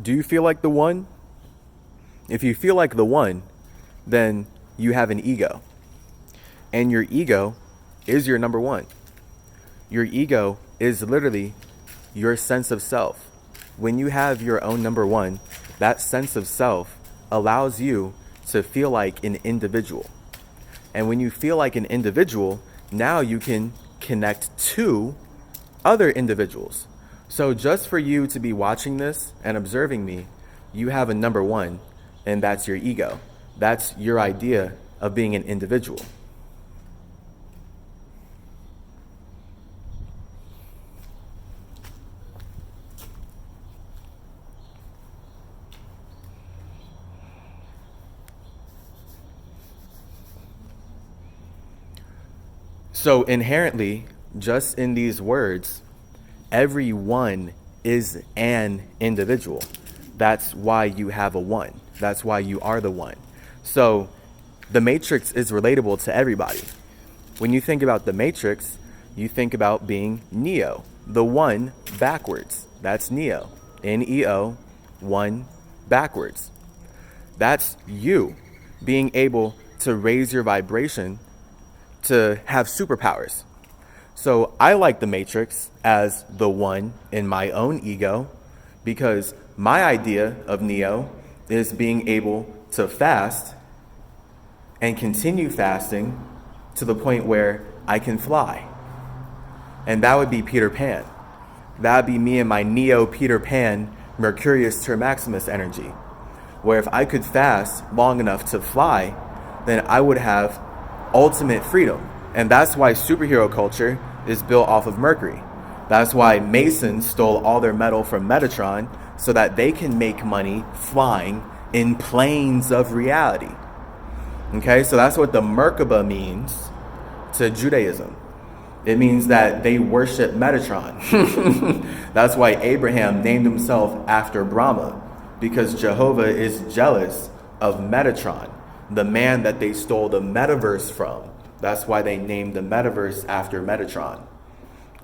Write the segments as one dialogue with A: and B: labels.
A: Do you feel like the one? If you feel like the one, then you have an ego. And your ego is your number one. Your ego is literally your sense of self. When you have your own number one, that sense of self allows you to feel like an individual. And when you feel like an individual, now you can connect to other individuals. So just for you to be watching this and observing me, you have a number one, and that's your ego. That's your idea of being an individual. So inherently, just in these words, everyone is an individual. That's why you have a one. That's why you are the one. So the matrix is relatable to everybody. When you think about the matrix, you think about being Neo, the one backwards. That's Neo, Neo, one backwards. That's you being able to raise your vibration to have superpowers. So I like the matrix as the one in my own ego because my idea of Neo is being able to fast and continue fasting to the point where I can fly. And that would be Peter Pan. That would be me and my Neo Peter Pan Mercurius Ter Maximus energy. Where if I could fast long enough to fly, then I would have ultimate freedom. And that's why superhero culture is built off of Mercury. That's why Masons stole all their metal from Metatron so that they can make money flying in planes of reality. Okay, so that's what the Merkaba means to Judaism. It means that they worship Metatron. That's why Abraham named himself after Brahma, because Jehovah is jealous of Metatron, the man that they stole the metaverse from. That's why they named the metaverse after Metatron.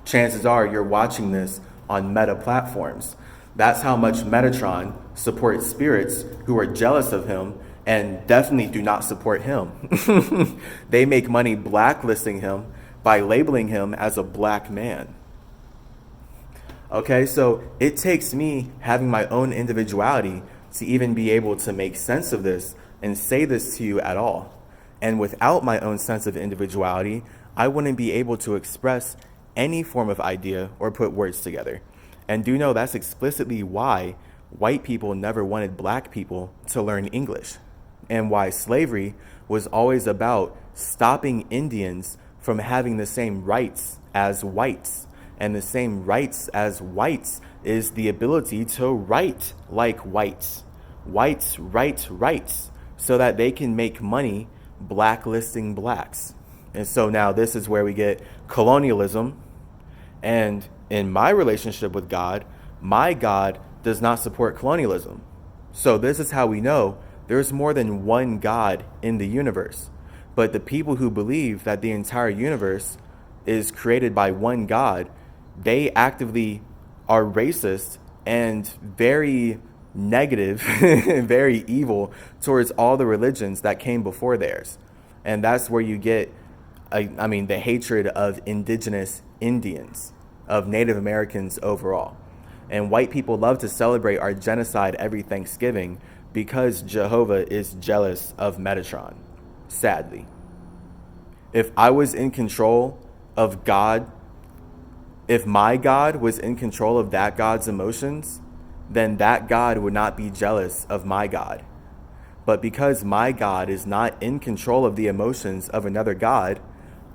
A: Chances are you're watching this on meta platforms. That's how much Metatron supports spirits who are jealous of him and definitely do not support him. They make money blacklisting him by labeling him as a black man. Okay, so it takes me having my own individuality to even be able to make sense of this and say this to you at all. And without my own sense of individuality, I wouldn't be able to express any form of idea or put words together. And do know that's explicitly why white people never wanted black people to learn English, and why slavery was always about stopping Indians from having the same rights as whites. And the same rights as whites is the ability to write like whites. Whites write rights so that they can make money blacklisting blacks. And so now this is where we get colonialism. And in my relationship with God, my God does not support colonialism. So this is how we know there's more than one God in the universe. But the people who believe that the entire universe is created by one God, they actively are racist and very negative, very evil towards all the religions that came before theirs. And that's where you get, the hatred of indigenous Indians, of Native Americans overall. And white people love to celebrate our genocide every Thanksgiving because Jehovah is jealous of Metatron, sadly. If I was in control of God, if my God was in control of that God's emotions, then that God would not be jealous of my God. But because my God is not in control of the emotions of another God,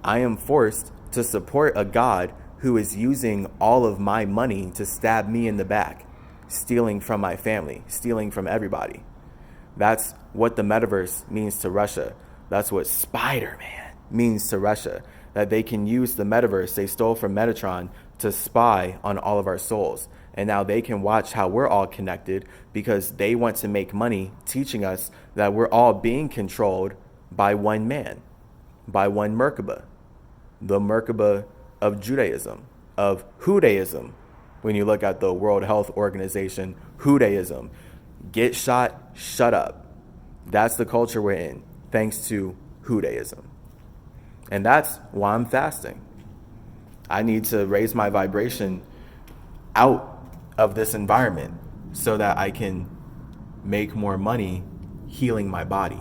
A: I am forced to support a God who is using all of my money to stab me in the back, stealing from my family, stealing from everybody. That's what the metaverse means to Russia. That's what Spider-Man means to Russia, that they can use the metaverse they stole from Metatron to spy on all of our souls. And now they can watch how we're all connected because they want to make money teaching us that we're all being controlled by one man, by one Merkaba, the Merkaba of Judaism, of Judaism, When you look at the World Health Organization, Judaism, get shot, shut up. That's the culture we're in, thanks to Judaism. And that's why I'm fasting. I need to raise my vibration out of this environment so that I can make more money healing my body.